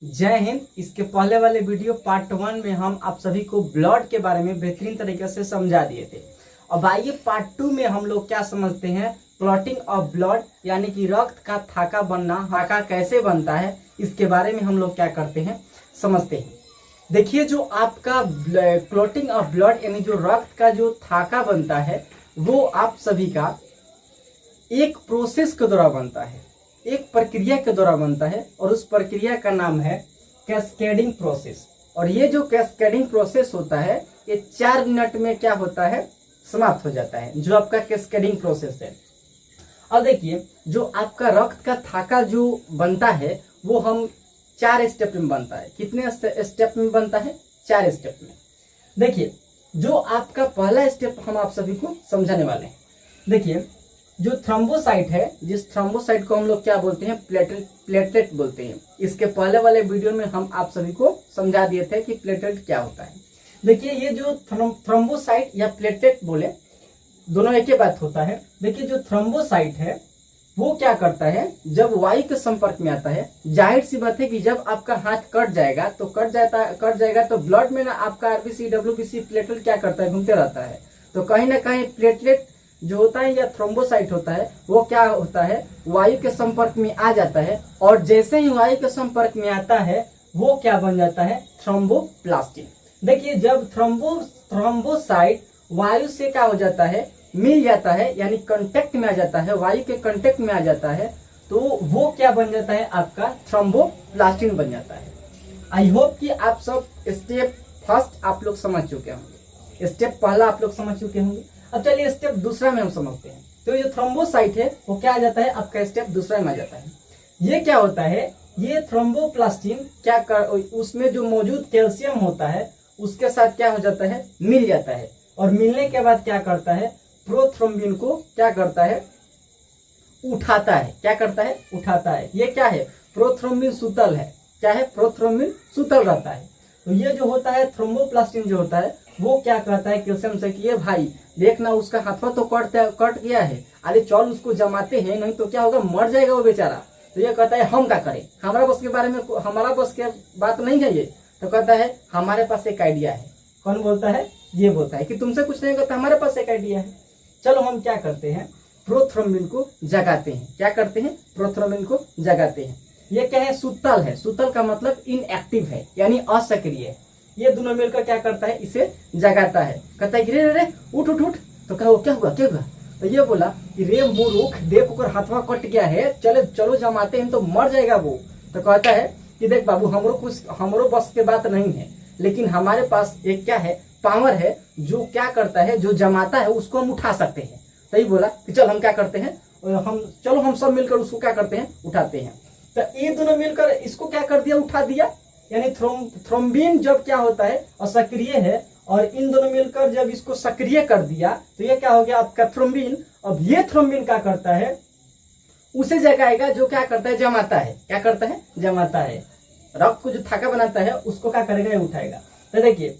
जय हिंद। इसके पहले वाले वीडियो पार्ट 1 में हम आप सभी को ब्लड के बारे में बेहतरीन तरीके से समझा दिए थे। अब आइए पार्ट 2 में हम लोग क्या समझते हैं, क्लॉटिंग ऑफ ब्लड यानी कि रक्त का थाका बनना, थाका कैसे बनता है, इसके बारे में हम लोग क्या करते हैं समझते हैं। देखिए, जो आपका क्लॉटिंग ऑफ ब्लड यानी जो रक्त का जो थाका बनता है वो आप सभी का एक प्रोसेस के द्वारा बनता है, एक प्रक्रिया के द्वारा बनता है और उस प्रक्रिया का नाम है कैस्केडिंग प्रोसेस। और ये जो कैस्केडिंग प्रोसेस होता है ये 4 मिनट में क्या होता है, समाप्त हो जाता है, जो आपका कैस्केडिंग प्रोसेस है। और देखिए, जो आपका रक्त का थाका जो बनता है वो हम 4 स्टेप में बनता है। कितने स्टेप में बनता है? 4 स्टेप में। देखिए, जो आपका पहला स्टेप हम आप सभी को समझाने वाले हैं। देखिए, जो थ्रोम्बोसाइट है, जिस थ्रोम्बोसाइट को हम लोग क्या बोलते हैं, प्लेटलेट बोलते हैं। इसके पहले वाले वीडियो में हम आप सभी को समझा दिए थे कि प्लेटलेट क्या होता है। देखिए, ये जो थ्रोम्बोसाइट या प्लेटलेट बोले, दोनों एक ही बात होता है। देखिए, जो थ्रोम्बोसाइट है वो क्या करता है, जब वायु के संपर्क में आता है, जाहिर सी बात है कि जब आपका हाथ कट जाएगा तो ब्लड में ना आपका आरबीसी, डब्ल्यूबीसी, प्लेटलेट क्या करता है, घूमते रहता है। तो कहीं ना कहीं प्लेटलेट जो होता है या थ्रोम्बोसाइट होता है वो क्या होता है, वायु के संपर्क में आ जाता है और जैसे ही वायु के संपर्क में आता है वो क्या बन जाता है, थ्रोम्बोप्लास्टिन। देखिए, जब थ्रोम्बोसाइट वायु से क्या हो जाता है, मिल जाता है, यानी कांटेक्ट में आ जाता है, वायु के कांटेक्ट में आ जाता है, तो वो क्या बन जाता है, आपका थ्रोम्बोप्लास्टिन बन जाता है। आई होप कि आप सब स्टेप फर्स्ट आप लोग समझ चुके होंगे, स्टेप पहला आप लोग समझ चुके होंगे। अब चलिए स्टेप दूसरा में हम समझते हैं। तो ये थ्रोम्बोसाइट है वो क्या आ जाता है, आपका स्टेप दूसरा में आ जाता है। ये क्या होता है, ये थ्रोम्बोप्लास्टिन क्या कर, उसमें जो मौजूद कैल्शियम होता है उसके साथ क्या हो जाता है, मिल जाता है। और मिलने के बाद क्या करता है, प्रोथ्रोम्बिन को क्या करता है, उठाता है। क्या करता है, उठाता है। ये क्या है, प्रोथ्रोम्बिन सुतल है। क्या है, प्रोथ्रोम्बिन सुतल रहता है। तो ये जो होता है थ्रोम्बोप्लास्टिन जो होता है वो क्या कहता है कैल्शियम से कि ये भाई देखना, उसका हाथवा तो कट गया है, अरे चल उसको जमाते हैं, नहीं तो क्या होगा, मर जाएगा वो बेचारा। तो ये कहता है हम क्या करें, हमारा बस के बारे में, हमारा बस के बात नहीं है ये। तो कहता है हमारे पास एक आइडिया है। कौन बोलता है, ये बोलता है कि तुमसे कुछ नहीं करता, हमारे पास एक आइडिया है। चलो हम क्या करते हैं, प्रोथ्रोम्बिन को जगाते हैं। क्या करते हैं, प्रोथ्रोम्बिन को जगाते हैं। ये क्या है, सुतल है। सुतल का मतलब इनएक्टिव है, यानी असक्रिय है। ये दोनों मिलकर क्या करता है, इसे जगाता है। कहता है कि रे रे रे उठ उठ उठ। तो कहो क्या हुआ क्या हुआ, तो ये बोला कि रे मूर्ख, देख ओकर हाथवा कट गया है, चलो जमाते हैं, तो मर जाएगा वो। तो कहता है कि देख बाबू, हमरो बस के बात नहीं है, लेकिन हमारे पास एक क्या है, पावर है, जो क्या करता है, जो जमाता है उसको हम उठा सकते हैं। तो ये बोला कि चल हम क्या करते हैं, हम सब मिलकर उसको क्या करते हैं, उठाते हैं। तो ये दोनों मिलकर इसको क्या कर दिया, उठा दिया। यानी थ्रोम्बिन जब क्या होता है, असक्रिय है, और इन दोनों मिलकर जब इसको सक्रिय कर दिया तो ये क्या हो गया, आपका थ्रोम्बिन। अब ये थ्रोम्बिन क्या करता है, उसे जगाएगा जो क्या करता है, जमाता है। क्या करता है, जमाता है। रक्त को जो थाका बनाता है उसको क्या करेगा, ये उठाएगा। तो देखिए,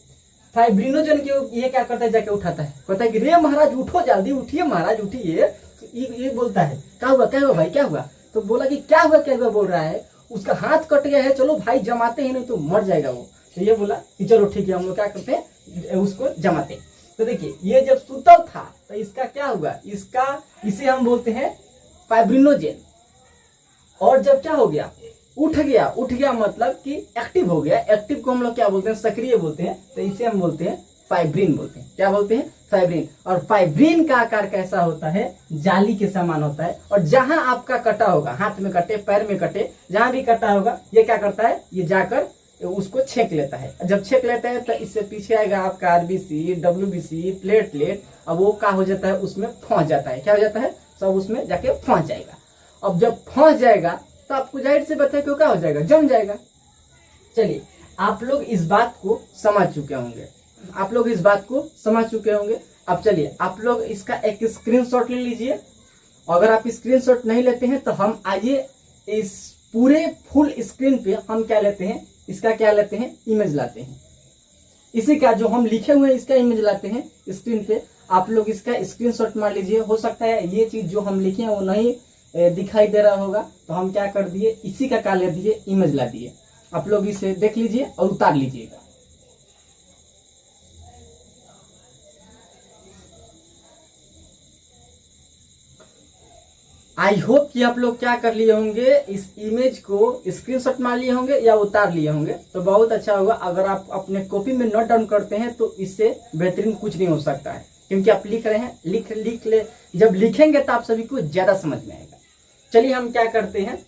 फाइब्रिनोजन के ये क्या करता है, जाके उठाता है। कहता है कि रे महाराज उठो, जल्दी उठिए महाराज उठिए। ये बोलता है क्या हुआ भाई क्या हुआ। तो बोला कि क्या हुआ बोल रहा है, उसका हाथ कट गया है, चलो भाई जमाते हैं, नहीं तो मर जाएगा वो। तो ये बोला कि चलो ठीक है, हम लोग क्या करते हैं, उसको जमाते हैं। तो देखिए, ये जब सुतल था तो इसका क्या हुआ, इसे हम बोलते हैं फाइब्रिनोजेन। और जब क्या हो गया, उठ गया मतलब कि एक्टिव हो गया। एक्टिव को हम लोग क्या बोलते हैं, सक्रिय बोलते हैं। तो इसे हम बोलते हैं फाइब्रिन बोलते हैं। क्या बोलते हैं, फाइब्रिन। और फाइब्रिन का आकार कैसा होता है, जाली के समान होता है। और जहां आपका कटा होगा, हाथ में कटे, पैर में कटे, जहां भी कटा होगा, ये क्या करता है, ये जाकर उसको छेक लेता है। जब छेक लेता है तो इससे पीछे आएगा आपका आरबीसी, डब्ल्यूबीसी, प्लेटलेट। अब वो क्या हो जाता है, उसमें फंस जाता है। क्या हो जाता है, सब उसमें जाके फंस जाएगा। अब जब फंस जाएगा तो आपको जाहिर से बताए क्यों क्या हो जाएगा, जम जाएगा। चलिए, आप लोग इस बात को समझ चुके होंगे। अब चलिए, आप लोग इसका एक स्क्रीनशॉट ले लीजिए। अगर आप स्क्रीनशॉट नहीं लेते हैं तो हम आइए इस पूरे फुल स्क्रीन पे हम क्या लेते हैं, इसका क्या लेते हैं, इमेज लाते हैं। इसी का जो हम लिखे हुए हैं इसका इमेज लाते हैं स्क्रीन पे। आप लोग इसका स्क्रीनशॉट मार लीजिए। हो सकता है ये चीज जो हम लिखे हैं वो नहीं दिखाई दे रहा होगा, तो हम क्या कर दिए, इसी का क्या ले दिए, इमेज ला दिए। आप लोग इसे देख लीजिए और उतार लीजिएगा। आई होप कि आप लोग क्या कर लिए होंगे, इस इमेज को स्क्रीनशॉट मार लिए होंगे या उतार लिए होंगे, तो बहुत अच्छा होगा। अगर आप अपने कॉपी में नोट डाउन करते हैं तो इससे बेहतरीन कुछ नहीं हो सकता है, क्योंकि आप लिख रहे हैं, लिख ले। जब लिखेंगे तो आप सभी को ज्यादा समझ में आएगा। चलिए हम क्या करते हैं,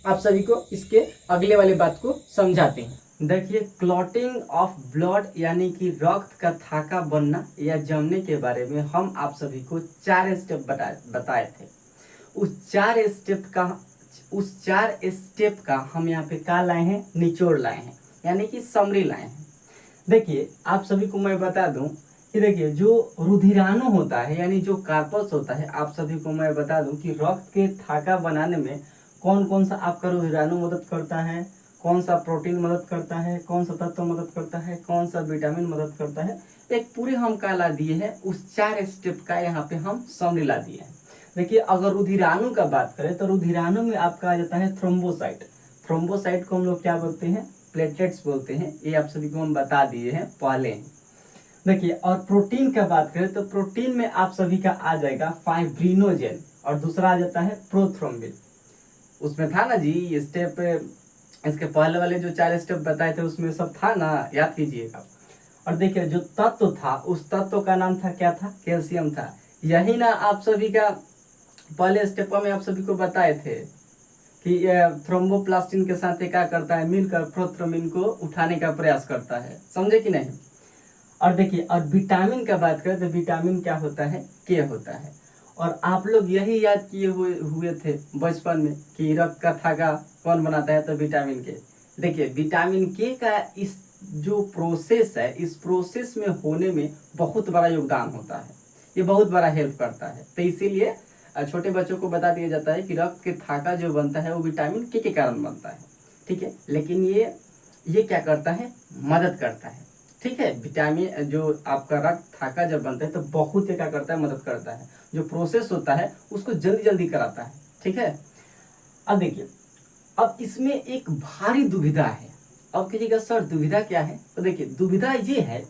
आप सभी को इसके अगले वाले बात को समझाते हैं। देखिए, क्लॉटिंग ऑफ ब्लड यानी कि रक्त का थाका बनना या जमने के बारे में हम आप सभी को 4 स्टेप बताए थे। उस चार स्टेप का हम यहाँ पे क्या लाए हैं, निचोड़ लाए हैं, यानी कि समरी लाए हैं। देखिए, आप सभी को मैं बता दूं कि देखिए, जो रुधिराणु होता है यानी जो कार्पस होता है, आप सभी को मैं बता दूं कि रक्त के थाका बनाने में कौन कौन सा आपका रुधिराणु मदद करता है, कौन सा प्रोटीन मदद करता है, कौन सा तत्व मदद करता है, कौन सा विटामिन मदद करता है, एक पूरे हम क्या ला दिए हैं, उस 4 स्टेप का यहाँ पे हम समरी ला दिए हैं। देखिए, अगर रुधिराणु का बात करें तो रुधिराणु में आपका आ जाता है थ्रोम्बोसाइट। थ्रोम्बोसाइट को हम लोग क्या बोलते हैं, प्लेटलेट्स बोलते हैं। ये आप सभी को हम बता दिए हैं पहले। देखिए, और प्रोटीन का बात करें तो प्रोटीन में आप सभी का आ जाएगा फाइब्रिनोजेन, और दूसरा आ जाता है प्रोथ्रोम्बिन। उसमें था ना जी स्टेप, इसके पहले वाले जो 4 स्टेप बताए थे उसमें सब था ना, याद कीजिएगा। और देखिए, जो तत्व था उस तत्व का नाम था, क्या था, कैल्शियम था। यही ना आप सभी का पहले स्टेप में आप सभी को बताए थे कि थ्रोम्बोप्लास्टिन के साथ क्या करता है, मिलकर प्रोथ्रोम्बिन को उठाने का प्रयास करता है, समझे कि नहीं। और देखिए, और विटामिन का बात करें तो विटामिन क्या होता है, के होता है। और आप लोग यही याद किए हुए थे बचपन में कि रक्त का थाका कौन बनाता है, तो विटामिन के। देखिए, विटामिन के का इस जो प्रोसेस है, इस प्रोसेस में होने में बहुत बड़ा योगदान होता है, ये बहुत बड़ा हेल्प करता है। तो इसीलिए छोटे बच्चों को बता दिया जाता है कि रक्त के थाका जो बनता है वो विटामिन के कारण बनता है, ठीक है। लेकिन ये क्या करता है, मदद करता है, ठीक है। विटामिन जो आपका रक्त थाका जब बनता है तो बहुत क्या करता है, मदद करता है। जो प्रोसेस होता है उसको जल्दी जल्दी कराता है, ठीक है। अब देखिए, अब इसमें एक भारी दुविधा है। अब कहिएगा सर दुविधा क्या है, तो देखिए, दुविधा ये है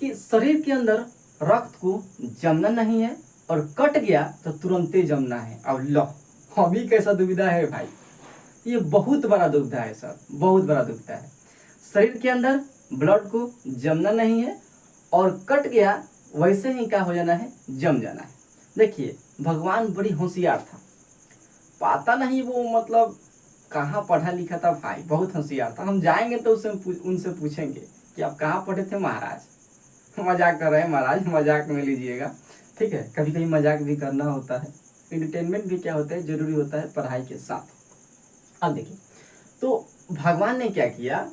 कि शरीर के अंदर रक्त को जमना नहीं है और कट गया तो तुरंत ही जमना है। अब लो, अभी कैसा दुविधा है भाई, ये बहुत बड़ा दुविधा है सर, बहुत बड़ा दुविधा है। शरीर के अंदर ब्लड को जमना नहीं है और कट गया वैसे ही क्या हो जाना है, जम जाना है। देखिए, भगवान बड़ी होशियार था, पता नहीं वो मतलब कहाँ पढ़ा लिखा था भाई, बहुत होशियार था। हम जाएंगे तो उनसे पूछेंगे कि आप कहाँ पढ़े थे महाराज। मजाक कर रहे हैं महाराज, मजाक में लीजिएगा, ठीक है। कभी कभी मजाक भी करना होता है, एंटरटेनमेंट भी क्या होता है, जरूरी होता है पढ़ाई के साथ। अब देखिए, तो भगवान ने क्या किया,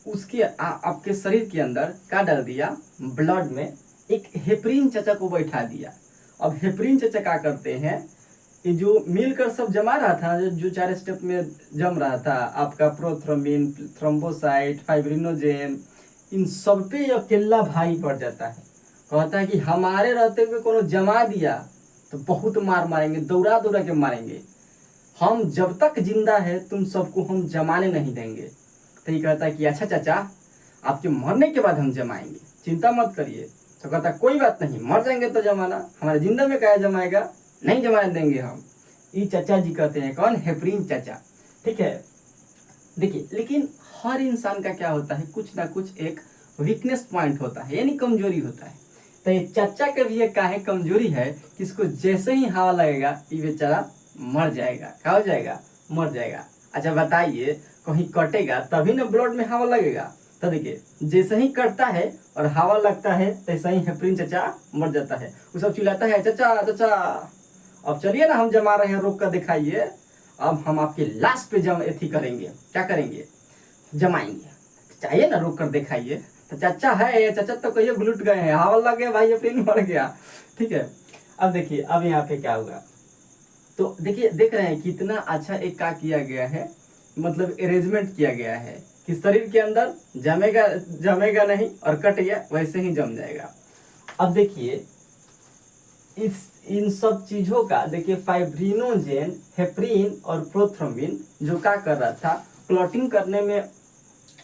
उसके आपके शरीर के अंदर क्या डाल दिया, ब्लड में एक हेपरिन चचा को बैठा दिया। अब हेपरिन चचा क्या करते हैं, ये जो मिलकर सब जमा रहा था, जो 4 स्टेप में जम रहा था, आपका प्रोथ्रोम्बिन, थ्रोम्बोसाइट, फाइब्रिनोजेन, इन सब पे अकेला भारी पड़ जाता है। कहता है कि हमारे रहते हुए कोनो जमा दिया तो बहुत मार मारेंगे, दौड़ा दौड़ा के मारेंगे, हम जब तक जिंदा है तुम सबको हम जमाने नहीं देंगे। तो ये कहता है कि अच्छा चाचा, आपके मरने के बाद हम जमाएंगे, चिंता मत करिए। तो कहता कोई बात नहीं, मर जाएंगे तो जमाना, हमारे जिंदा में क्या जमाएगा, नहीं जमाने देंगे हम। ये चाचा जी कहते हैं, कौन, हेपरिन चाचा, ठीक है। देखिए, लेकिन हर इंसान का क्या होता है, कुछ ना कुछ एक वीकनेस पॉइंट होता है, यानी कमजोरी होता है। तो ये चाचा का भी एक काहे कमजोरी है कि इसको जैसे ही हवा लगेगा ये बेचारा मर जाएगा। क्या हो जाएगा, मर जाएगा। अच्छा बताइए, कहीं कटेगा तभी ना ब्लड में हवा लगेगा। तो देखिए, जैसे ही कटता है और हवा लगता है तैसे ही हेपरिन चाचा मर जाता है। वो सब चिल्लाता है, चाचा चाचा अब चलिए ना, हम जमा रहे हैं, रोक कर दिखाइए, अब हम आपके लाश पे एथी करेंगे, क्या करेंगे, जमाएंगे, चाहिए ना, रोक कर दिखाइए। तो चाचा है, चाचा तो कहिए घुलट गए हैं, हवा लग गया भाई, हेपरिन मर गया, ठीक है। अब देखिए, अब यहाँ पे क्या होगा, तो देखिए, देख रहे हैं कितना अच्छा एक का किया गया है, मतलब अरेंजमेंट किया गया है कि शरीर के अंदर जमेगा नहीं और कट गया वैसे ही जम जाएगा। अब देखिए, इन सब चीजों का देखिए, फाइब्रिनोजेन, हेपरिन और प्रोथ्रोम्बिन जो क्या कर रहा था, क्लॉटिंग करने में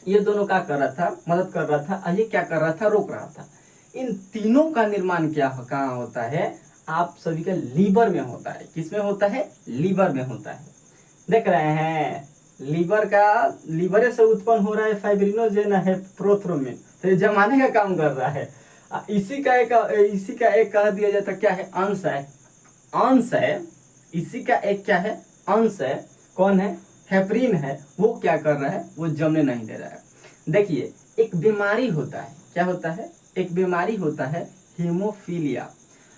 ये दोनों क्या कर रहा था, मदद कर रहा था, और ये क्या कर रहा था, रोक रहा था। इन तीनों का निर्माण कहाँ होता है, आप सभी का लीवर में होता है। किसमें होता है, लीवर में होता है। देख रहे हैं, लीवर से उत्पन्न हो रहा है फाइब्रिनोजेन है प्रोथ्रोम्बिन, तो ये जमाने का काम कर रहा है। इसी का एक कह दिया जाता क्या है, अंश है। इसी का एक क्या है, अंश है। कौन है, हेपरिन है। वो क्या कर रहा है, वो जमने नहीं दे रहा है। देखिए, एक बीमारी होता है, क्या होता है, एक बीमारी होता है हीमोफीलिया।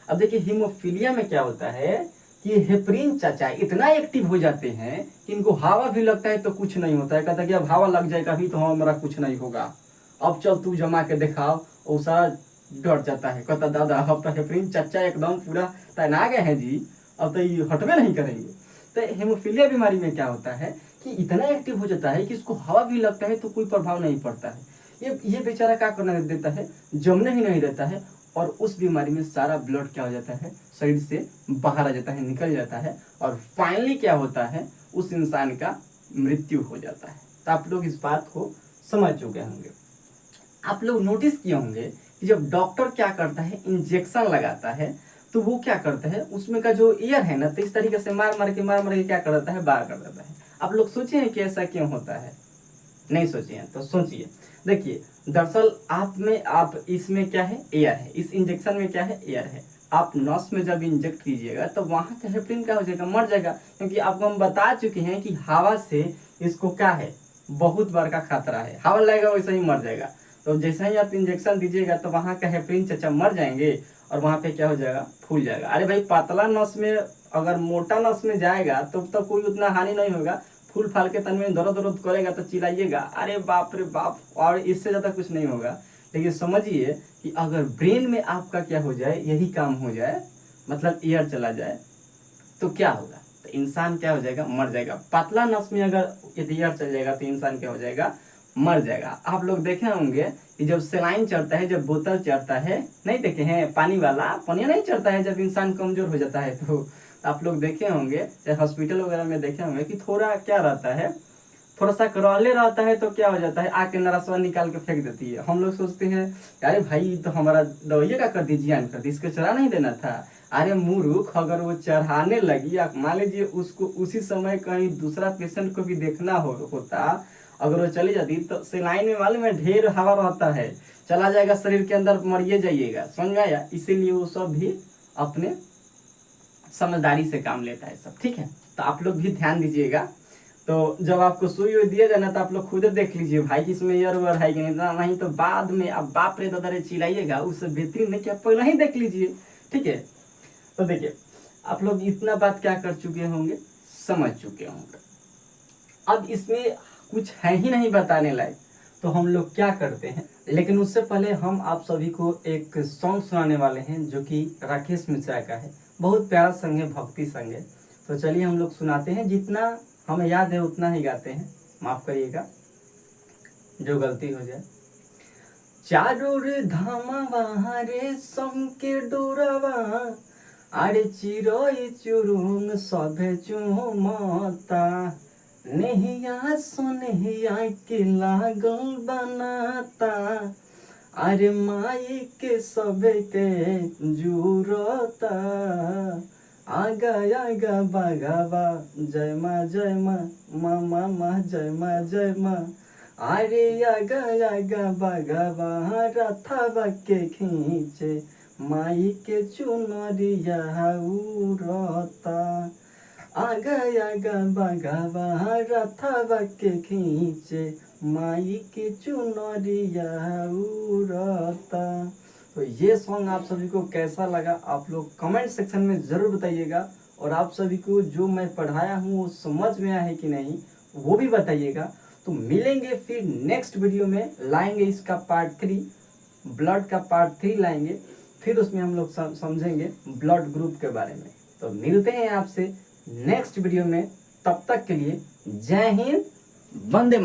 अब देखिए, हीमोफीलिया में क्या होता है कि हेपरिन चाचा इतना एक्टिव हो जाते हैं कि इनको हवा भी लगता है तो कुछ नहीं होता है। कहता है कि अब हवा लग जाएगा भी तो हमारा कुछ नहीं होगा, अब चल तू जमा के दिखाओ। वो सारा डर जाता है, कहता दादा अब तो हेपरिन चाचा एकदम पूरा तैना गए हैं जी, अब तो ये हटवे नहीं करेंगे। तो हेमोफीलिया बीमारी में क्या होता है कि इतना एक्टिव हो जाता है कि इसको हवा भी लगता है तो कोई प्रभाव नहीं पड़ता है। ये बेचारा क्या करने देता है, जमने ही नहीं देता है। और उस बीमारी में सारा ब्लड क्या हो जाता है, शरीर से बाहर आ जाता है, निकल जाता है, और फाइनली क्या होता है, उस इंसान का मृत्यु हो जाता है। तो आप लोग इस बात को समझ चुके होंगे। आप लोग नोटिस किए होंगे कि जब डॉक्टर क्या करता है, इंजेक्शन लगाता है, तो वो क्या करता है, उसमें का जो एयर है ना, तो इस तरीके से मार मार के क्या कर देता है, बाहर कर देता है। आप लोग सोचे हैं कि ऐसा क्यों होता है, नहीं सोचिए हैं तो सोचिए। देखिए, दरअसल आप इसमें क्या है, एयर है। इस इंजेक्शन में क्या है, एयर है। आप नस में जब इंजेक्ट कीजिएगा तो वहां का हेपरिन क्या हो जाएगा, मर जाएगा। क्योंकि आपको हम बता चुके हैं कि हवा से इसको क्या है, बहुत बार का खतरा है। हवा लगेगा वैसे ही मर जाएगा। तो जैसे ही आप इंजेक्शन दीजिएगा तो वहां का हेपरिन चचा मर जाएंगे, और वहां पे क्या हो जाएगा, फूल जाएगा। अरे भाई, पतला नस में अगर मोटा नस में जाएगा तो कोई उतना हानि नहीं होगा। फूल फाल के तन में दर्द करेगा तो चिल्लाइएगा, अरे बाप रे बाप, और इससे ज्यादा कुछ नहीं होगा। लेकिन समझिए कि अगर ब्रेन में आपका क्या हो जाए, यही काम हो जाए, मतलब एयर चला जाए, तो क्या होगा, तो इंसान क्या हो जाएगा, मर जाएगा। पतला नस में अगर यदि एयर चल जाएगा तो इंसान क्या हो जाएगा, मर जाएगा। आप लोग देखे होंगे कि जब सेलाइन चढ़ता है, जब बोतल चढ़ता है, नहीं देखे हैं, पानी वाला पनिया नहीं चढ़ता है जब इंसान कमजोर हो जाता है। तो आप लोग देखे होंगे, चाहे हॉस्पिटल वगैरह में देखे होंगे कि थोड़ा क्या रहता है, थोड़ा सा करौले रहता है तो क्या हो जाता है, आके नरसवा निकाल के फेंक देती है। हम लोग सोचते हैं अरे भाई तो हमारा दवाइया का कर दी, जियान कर दी, इसको चढ़ा नहीं देना था। अरे मूर्ख, अगर वो चढ़ाने लगी, आप मान लीजिए उसको उसी समय कहीं दूसरा पेशेंट को भी देखना होता, अगर वो चली जाती तो सेलाइन में मालूम है ढेर हवा रहता है, चला जाएगा शरीर के अंदर, मरिए जाइएगा, समझ में आया। इसीलिए वो सब भी अपने समझदारी से काम लेता है सब, ठीक है। तो आप लोग भी ध्यान दीजिएगा। तो जब आपको सुई हुई दिया जाए ना, तो आप लोग खुद देख लीजिए भाई कि इसमें एयर वेयर है कि नहीं, तो बाद में आप बाप रे दादा रे चिल्लाइएगा, उससे बेहतरीन नहीं कि आप पहले ही देख लीजिए, ठीक है। तो देखिए, आप लोग इतना बात क्या कर चुके होंगे, समझ चुके होंगे। अब इसमें कुछ है ही नहीं बताने लायक, तो हम लोग क्या करते हैं, लेकिन उससे पहले हम आप सभी को एक सॉन्ग सुनाने वाले हैं जो कि राकेश मिश्रा का है। बहुत प्यारा संग है, भक्ति संग है। तो चलिए हम लोग सुनाते हैं, जितना हमें याद है उतना ही गाते हैं, माफ करिएगा जो गलती हो जाए। चारों रे धामा रे सम के डोरावा, आरे चिरोई चुरुंग सभे चुमता, नेहिया सोनेहिया के लागल बनाता, अरे माई के सबे के जुरता, आगा आगा बागावा, जय माँ माँ जय माँ, अरे आगा आगा बागावा, रथावा के खींचे, माई के चुनरिया उड़ता, आगा आगा बागावा, रथावा के खींचे, माई के चुनरिया उड़ता। तो ये सॉन्ग आप सभी को कैसा लगा, आप लोग कमेंट सेक्शन में ज़रूर बताइएगा। और आप सभी को जो मैं पढ़ाया हूँ वो समझ में आया है कि नहीं, वो भी बताइएगा। तो मिलेंगे फिर नेक्स्ट वीडियो में, लाएंगे इसका पार्ट 3, ब्लड का पार्ट 3 लाएंगे। फिर उसमें हम लोग समझेंगे ब्लड ग्रुप के बारे में। तो मिलते हैं आपसे नेक्स्ट वीडियो में, तब तक के लिए जय हिंद, वंदे मातरम।